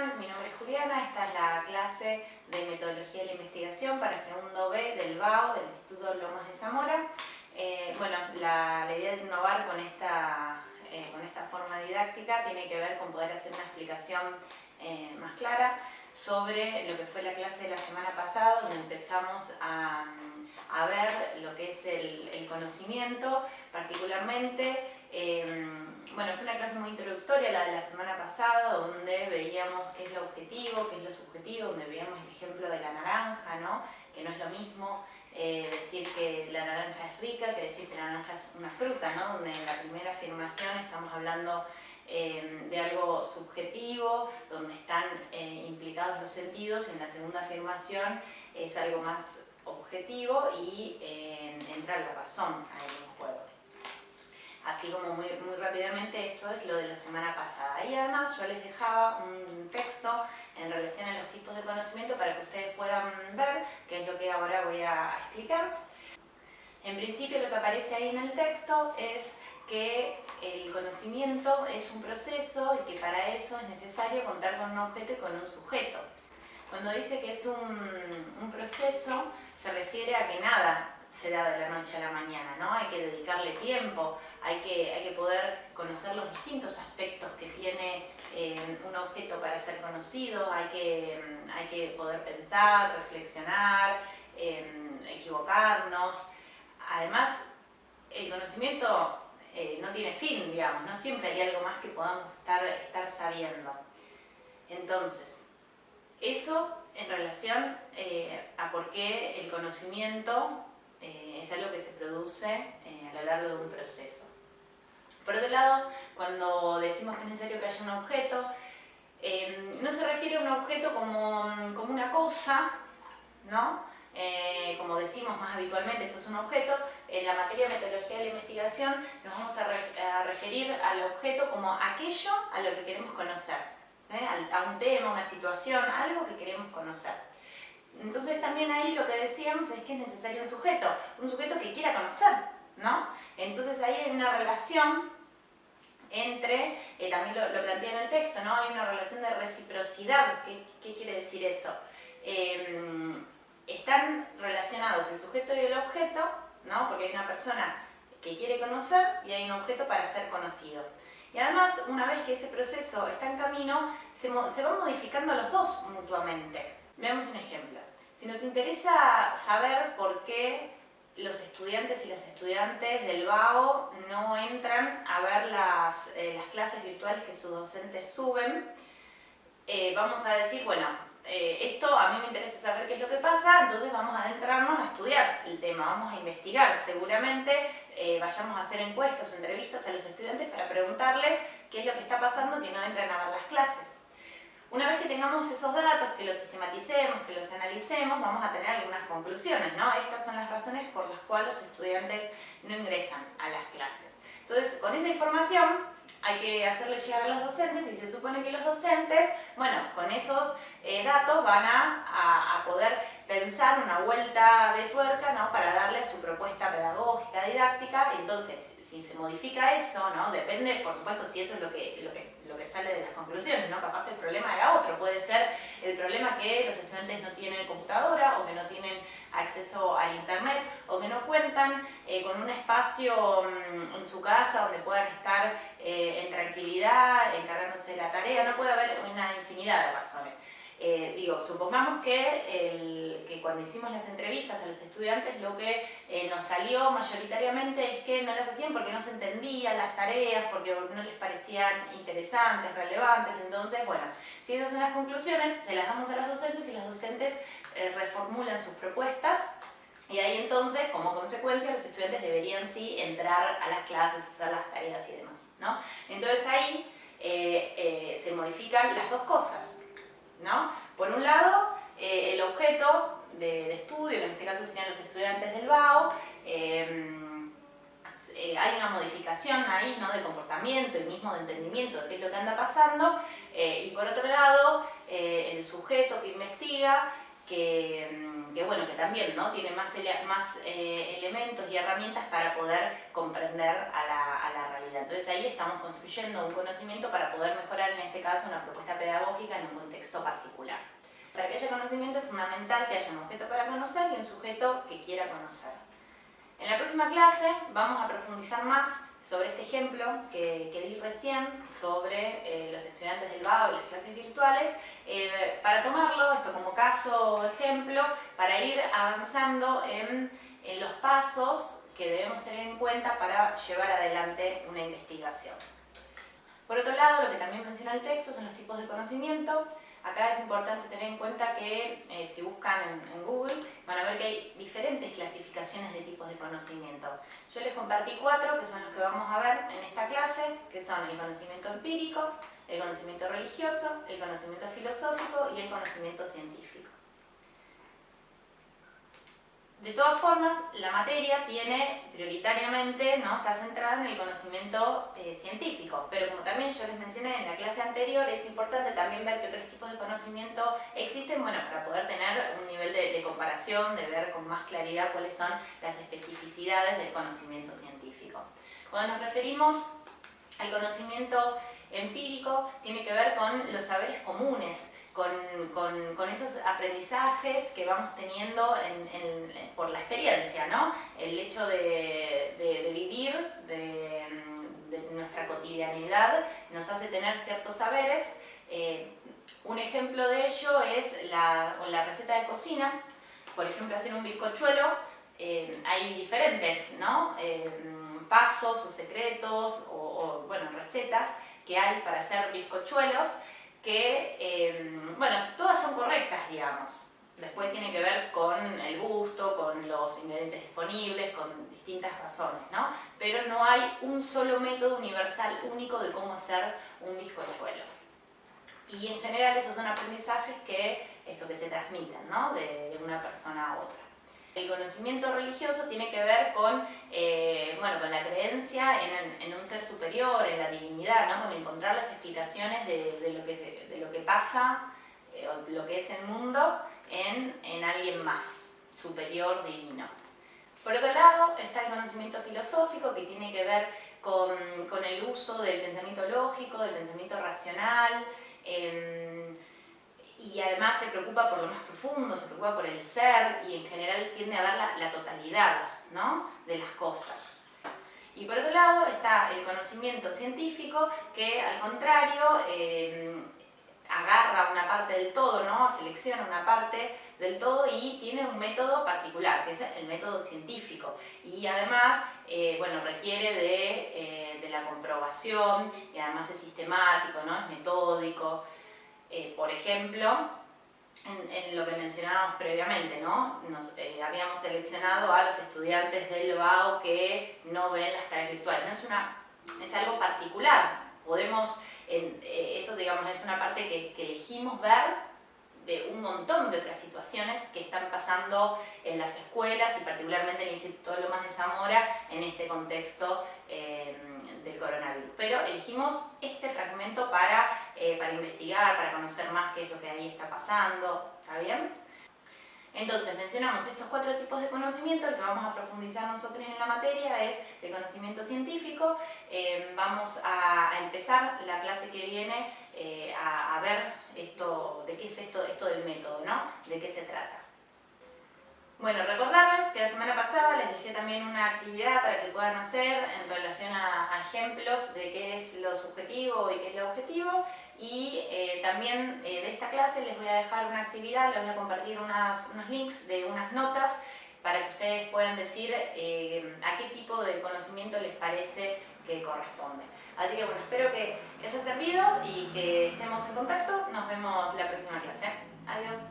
están? Mi nombre es Juliana, esta es la clase de Metodología de la Investigación para segundo B del BAO, del Instituto Lomas de Zamora. Bueno, la idea de innovar con esta forma didáctica tiene que ver con poder hacer una explicación más clara sobre lo que fue la clase de la semana pasada, donde empezamos a ver lo que es el conocimiento, particularmente. Bueno, fue una clase muy introductoria la de la semana pasada, donde veíamos qué es lo objetivo, qué es lo subjetivo, donde veíamos el ejemplo de la naranja, ¿no? Que no es lo mismo decir que la naranja es rica que decir que la naranja es una fruta, ¿no? Donde en la primera afirmación estamos hablando de algo subjetivo, donde están implicados los sentidos, y en la segunda afirmación es algo más objetivo y entra la razón ahí en juego. Así como muy rápidamente, esto es lo de la semana pasada. Y además yo les dejaba un texto en relación a los tipos de conocimiento para que ustedes puedan ver qué es lo que ahora voy a explicar. En principio lo que aparece ahí en el texto es que el conocimiento es un proceso y que para eso es necesario contar con un objeto y con un sujeto. Cuando dice que es un proceso, se refiere a que nada se da de la noche a la mañana, ¿no? Hay que dedicarle tiempo, hay que poder conocer los distintos aspectos que tiene un objeto para ser conocido, hay que poder pensar, reflexionar, equivocarnos. Además, el conocimiento no tiene fin, digamos, no siempre hay algo más que podamos estar sabiendo. Entonces, eso en relación a por qué el conocimiento es algo que se produce a lo largo de un proceso. Por otro lado, cuando decimos que es necesario que haya un objeto, no se refiere a un objeto como una cosa, ¿no? Como decimos más habitualmente, esto es un objeto. En la materia de metodología de la investigación nos vamos a referir al objeto como aquello a lo que queremos conocer, a un tema, una situación, algo que queremos conocer. Entonces también ahí lo que decíamos es que es necesario un sujeto que quiera conocer, ¿no? Entonces ahí hay una relación entre, también lo plantea en el texto, ¿no? Hay una relación de reciprocidad. ¿Qué quiere decir eso? Están relacionados el sujeto y el objeto, ¿no? Porque hay una persona que quiere conocer y hay un objeto para ser conocido. Y además, una vez que ese proceso está en camino, se van modificando los dos mutuamente. Veamos un ejemplo. Si nos interesa saber por qué los estudiantes y las estudiantes del BAO no entran a ver las clases virtuales que sus docentes suben, vamos a decir, bueno, esto a mí me interesa saber qué es lo que pasa, entonces vamos a adentrarnos a estudiar el tema, vamos a investigar. Seguramente vayamos a hacer encuestas o entrevistas a los estudiantes para preguntarles qué es lo que está pasando que no entran a ver las clases. Una vez que tengamos esos datos, que los sistematicemos, que los analicemos, vamos a tener algunas conclusiones, ¿no? Estas son las razones por las cuales los estudiantes no ingresan a las clases. Entonces, con esa información hay que hacerle llegar a los docentes y se supone que los docentes, bueno, con esos datos van a poder pensar una vuelta de tuerca, ¿no? Para darle su propuesta pedagógica, didáctica. Entonces, si se modifica eso, ¿no? Depende, por supuesto, si eso es lo que sale de las conclusiones, ¿no? Capaz que el problema era otro, puede ser el problema que los estudiantes no tienen computadora o que no tienen acceso al internet o que no cuentan con un espacio en su casa donde puedan estar en tranquilidad, encargándose de la tarea. No puede haber una infinidad de razones. Supongamos que cuando hicimos las entrevistas a los estudiantes lo que nos salió mayoritariamente es que no las hacían porque no se entendían las tareas, porque no les parecían interesantes, relevantes. Entonces, bueno, si esas son las conclusiones, se las damos a los docentes y los docentes reformulan sus propuestas. Y ahí entonces, como consecuencia, los estudiantes deberían sí entrar a las clases, hacer las tareas y demás, ¿no? Entonces ahí se modifican las dos cosas, ¿no? Por un lado, el objeto de estudio, que en este caso serían los estudiantes del BAO, hay una modificación ahí, ¿no? De comportamiento y mismo de entendimiento de qué es lo que anda pasando, y por otro lado, el sujeto que investiga, bueno, que también, ¿no?, tiene más elementos y herramientas para poder comprender a la realidad. Entonces ahí estamos construyendo un conocimiento para poder mejorar, en este caso, una propuesta pedagógica en un contexto particular. Para que haya conocimiento es fundamental que haya un objeto para conocer y un sujeto que quiera conocer. En la próxima clase vamos a profundizar más sobre este ejemplo que di recién sobre los estudiantes del BAO y las clases virtuales, para tomarlo, esto como caso o ejemplo, para ir avanzando en los pasos que debemos tener en cuenta para llevar adelante una investigación. Por otro lado, lo que también menciona el texto son los tipos de conocimiento. Acá es importante tener en cuenta que si buscan en Google van a ver que hay diferentes clasificaciones de tipos de conocimiento. Yo les compartí 4 que son los que vamos a ver en esta clase, que son el conocimiento empírico, el conocimiento religioso, el conocimiento filosófico y el conocimiento científico. De todas formas, la materia tiene prioritariamente, ¿no?, está centrada en el conocimiento científico, pero como también yo les mencioné en la clase anterior, es importante también ver que otros tipos de conocimiento existen, bueno, para poder tener un nivel de comparación, de ver con más claridad cuáles son las especificidades del conocimiento científico. Cuando nos referimos al conocimiento empírico, tiene que ver con los saberes comunes, con esos aprendizajes que vamos teniendo por la experiencia, ¿no? El hecho de vivir, de nuestra cotidianidad, nos hace tener ciertos saberes. Un ejemplo de ello es la receta de cocina. Por ejemplo, hacer un bizcochuelo, hay diferentes, ¿no?, pasos o secretos o bueno, recetas que hay para hacer bizcochuelos, que, bueno, todas son correctas, digamos. Después tiene que ver con el gusto, con los ingredientes disponibles, con distintas razones, ¿no? Pero no hay un solo método universal único de cómo hacer un bizcochuelo. Y en general esos son aprendizajes que se transmiten, ¿no?, de una persona a otra. El conocimiento religioso tiene que ver con, bueno, con la creencia en un ser superior, en la divinidad, ¿no?, con encontrar las explicaciones de lo que pasa, o lo que es el mundo, en alguien más, superior, divino. Por otro lado está el conocimiento filosófico, que tiene que ver con el uso del pensamiento lógico, del pensamiento racional, y además se preocupa por lo más profundo, se preocupa por el ser y en general tiende a ver la totalidad, ¿no?, de las cosas. Y por otro lado está el conocimiento científico, que al contrario agarra una parte del todo, ¿no?, selecciona una parte del todo y tiene un método particular, que es el método científico. Y además, bueno, requiere de la comprobación y además es sistemático, ¿no?, es metódico. Por ejemplo, en lo que mencionábamos previamente, ¿no?, habíamos seleccionado a los estudiantes del BAO que no ven las tareas virtuales. No es algo particular. Eso, digamos, es una parte que elegimos ver de un montón de otras situaciones que están pasando en las escuelas y particularmente en el Instituto Lomas de Zamora en este contexto del coronavirus. Pero elegimos este fragmento para investigar, para conocer más qué es lo que ahí está pasando, ¿está bien? Entonces, mencionamos estos 4 tipos de conocimiento. El que vamos a profundizar nosotros en la materia es el conocimiento científico. Vamos a empezar la clase que viene a ver de qué es esto del método, ¿no?, de qué se trata. Bueno, recordarles que la semana pasada les dejé también una actividad para que puedan hacer en relación a ejemplos de qué es lo subjetivo y qué es lo objetivo. Y también de esta clase les voy a dejar una actividad, les voy a compartir unos links de unas notas para que ustedes puedan decir a qué tipo de conocimiento les parece que corresponde. Así que bueno, espero que haya servido y que estemos en contacto. Nos vemos la próxima clase. Adiós.